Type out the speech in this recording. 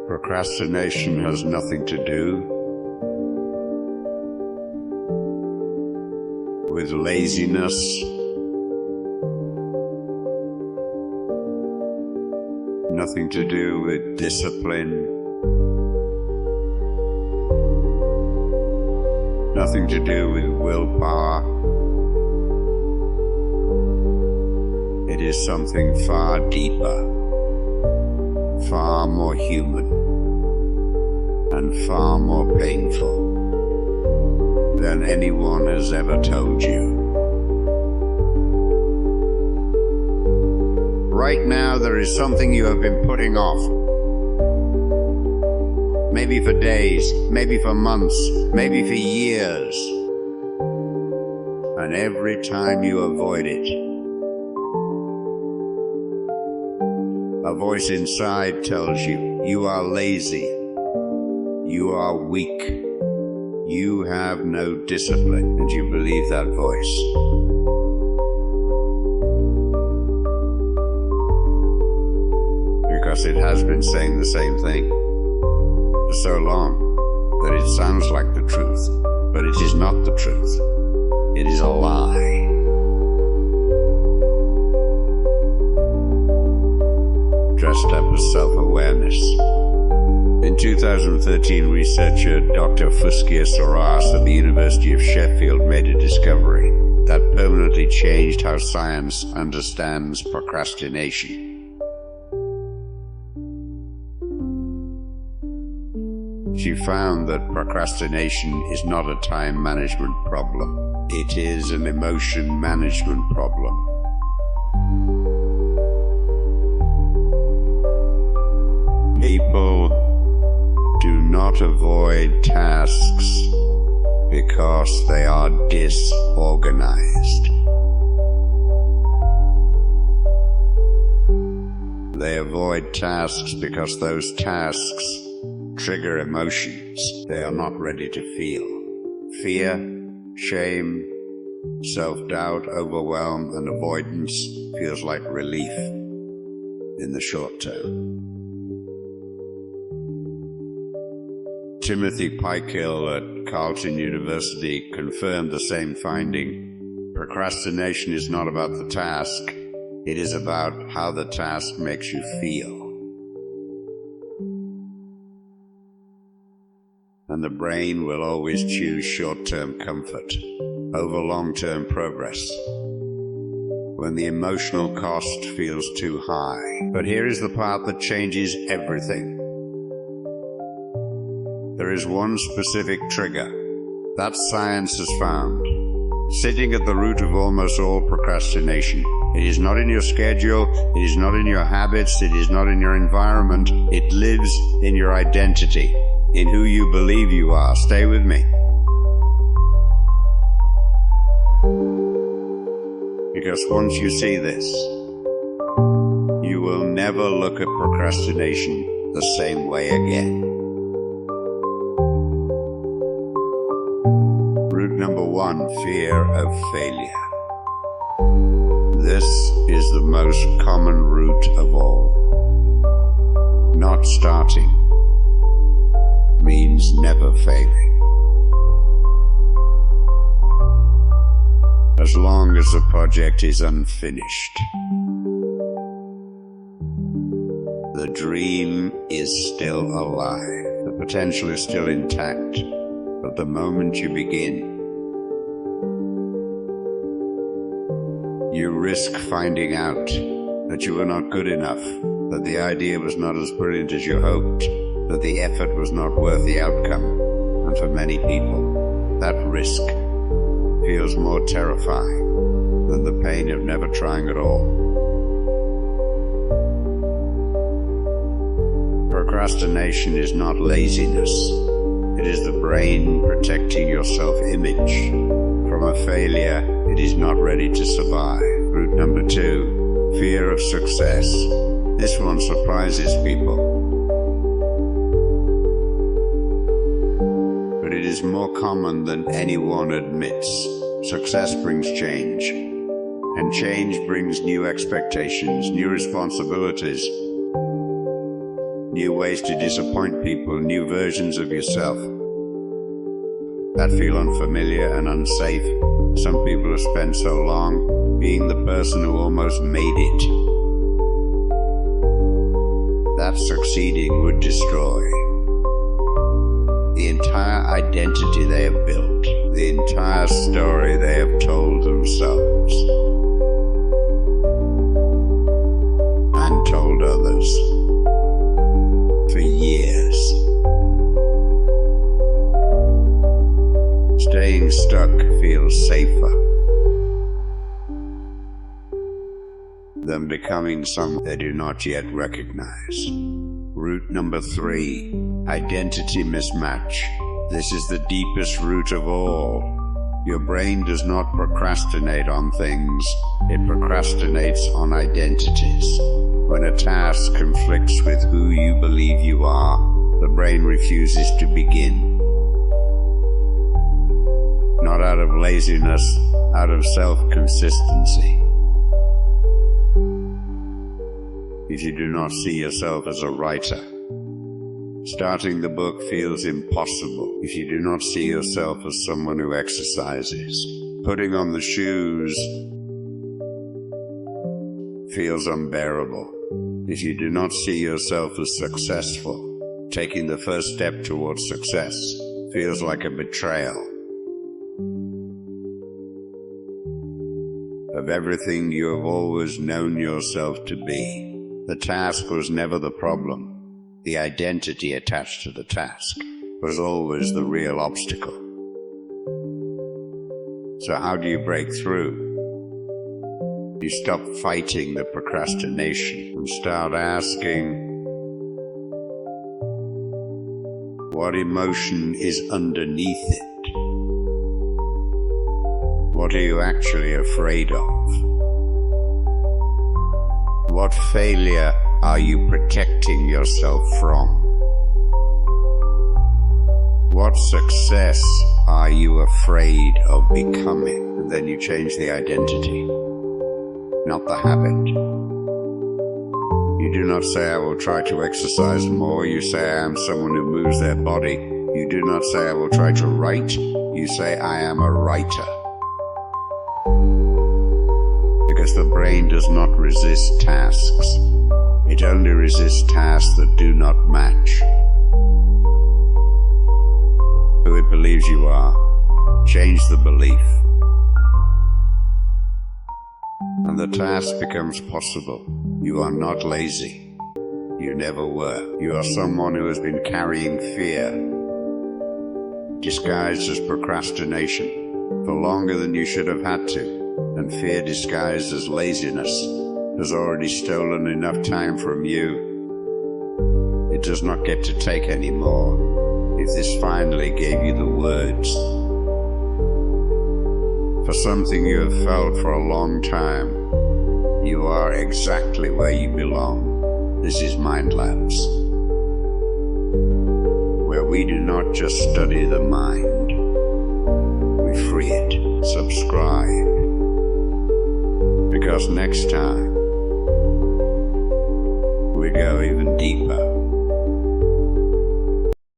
Procrastination has nothing to do with laziness, nothing to do with discipline, nothing to do with willpower. It is something far deeper, far more human, and far more painful than anyone has ever told you. Right now, there is something you have been putting off. Maybe for days, maybe for months, maybe for years. And every time you avoid it, a voice inside tells you, you are lazy, you are weak, you have no discipline, and you believe that voice. Because it has been saying the same thing for so long that it sounds like the truth, but it is not the truth. It is a lie. Dressed up as self-awareness. In 2013, researcher Dr. Fuschia Sirois at the University of Sheffield made a discovery that permanently changed how science understands procrastination. She found that procrastination is not a time management problem. It is an emotion management problem. People do not avoid tasks because they are disorganized. They avoid tasks because those tasks trigger emotions they are not ready to feel. Fear, shame, self-doubt, overwhelm, and avoidance feels like relief in the short term. Timothy Pychyl at Carleton University confirmed the same finding. Procrastination is not about the task, it is about how the task makes you feel. And the brain will always choose short-term comfort over long-term progress when the emotional cost feels too high. But here is the part that changes everything. There is one specific trigger that science has found, sitting at the root of almost all procrastination. It is not in your schedule, it is not in your habits, it is not in your environment. It lives in your identity, in who you believe you are. Stay with me. Because once you see this, you will never look at procrastination the same way again. Root number one, fear of failure. This is the most common root of all. Not starting means never failing. As long as the project is unfinished, the dream is still alive. The potential is still intact. But the moment you begin, you risk finding out that you were not good enough, that the idea was not as brilliant as you hoped, that the effort was not worth the outcome. And for many people, that risk feels more terrifying than the pain of never trying at all. Procrastination is not laziness. It is the brain protecting your self-image from a failure it is not ready to survive. Root number two, fear of success. This one surprises people. But it is more common than anyone admits. Success brings change, and change brings new expectations, new responsibilities, new ways to disappoint people, new versions of yourself that feel unfamiliar and unsafe. Some people have spent so long being the person who almost made it that succeeding would destroy the entire identity they have built, the entire story they have told themselves and told others for years. Staying stuck feels safer than becoming someone they do not yet recognize. Root number 3, identity mismatch. This is the deepest root of all. Your brain does not procrastinate on things, it procrastinates on identities. When a task conflicts with who you believe you are, the brain refuses to begin. Not out of laziness, out of self-consistency. If you do not see yourself as a writer, starting the book feels impossible. If you do not see yourself as someone who exercises, putting on the shoes feels unbearable. If you do not see yourself as successful, taking the first step towards success feels like a betrayal of everything you have always known yourself to be. The task was never the problem. The identity attached to the task was always the real obstacle. So how do you break through? You stop fighting the procrastination and start asking, what emotion is underneath it? What are you actually afraid of? What failure are you protecting yourself from? What success are you afraid of becoming? And then you change the identity, not the habit. You do not say, I will try to exercise more. You say, I am someone who moves their body. You do not say, I will try to write. You say, I am a writer. Because the brain does not resist tasks. It only resists tasks that do not match who it believes you are. Change the belief, and the task becomes possible. You are not lazy. You never were. You are someone who has been carrying fear, disguised as procrastination, for longer than you should have had to. And fear disguised as laziness has already stolen enough time from you. It does not get to take any more. If this finally gave you the words for something you have felt for a long time, you are exactly where you belong. This is MindLabs, where we do not just study the mind, we free it. Subscribe. Because next time, we go even deeper.